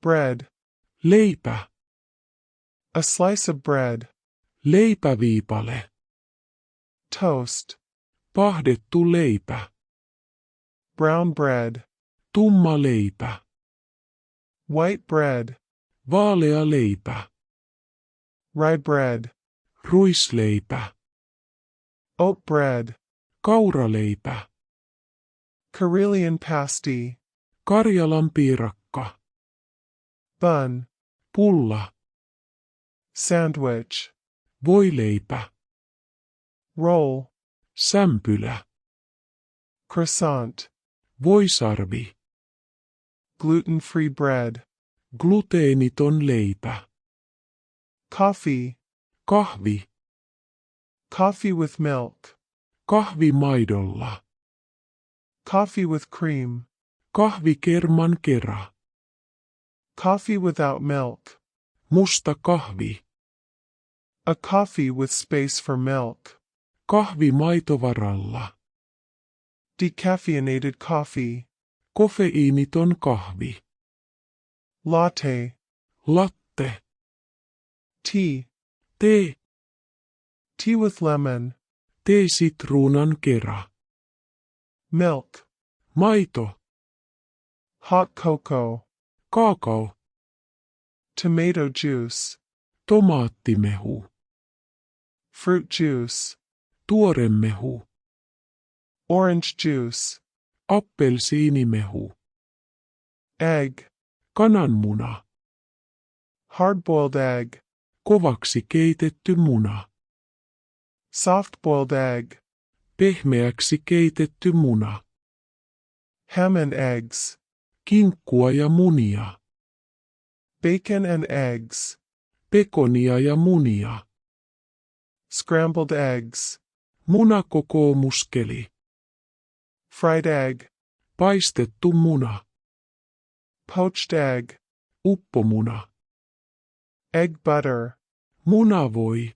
Bread. Leipä. A slice of bread. Leipäviipale. Toast. Pahdettu leipä. Brown bread. Tumma leipä. White bread. Vaalea leipä. Rye bread. Ruisleipä. Oat bread. Kauraleipä. Karelian pasty. Karjalan piirakka. Bun. Pulla. Sandwich. Voileipä. Roll. Sämpylä. Croissant. Voisarvi. Gluten-free bread. Gluteeniton leipä. Coffee. Kahvi. Coffee with milk. Kahvi maidolla. Coffee with cream. Kahvi kerman kera. Coffee without milk. Musta kahvi. A coffee with space for milk. Kahvi maitovaralla. Decaffeinated coffee. Kofeiiniton kahvi. Latte. Latte. Tea. Tee. Tea with lemon. Tee sitruunan kera. Milk. Maito. Hot cocoa. Kaakao. Tomato juice. Tomaattimehu. Fruit juice. Tuoremehu. Orange juice. Appelsiinimehu. Egg. Kananmuna. Hard-boiled egg. Kovaksi keitetty muna. Soft-boiled egg. Pehmeäksi keitetty muna. Ham and eggs. Kinkkua ja munia. Bacon and eggs. Pekonia ja munia. Scrambled eggs. Munakokoomuskeli. Fried egg. Paistettu muna. Poached egg. Uppomuna. Egg butter. Munavoi.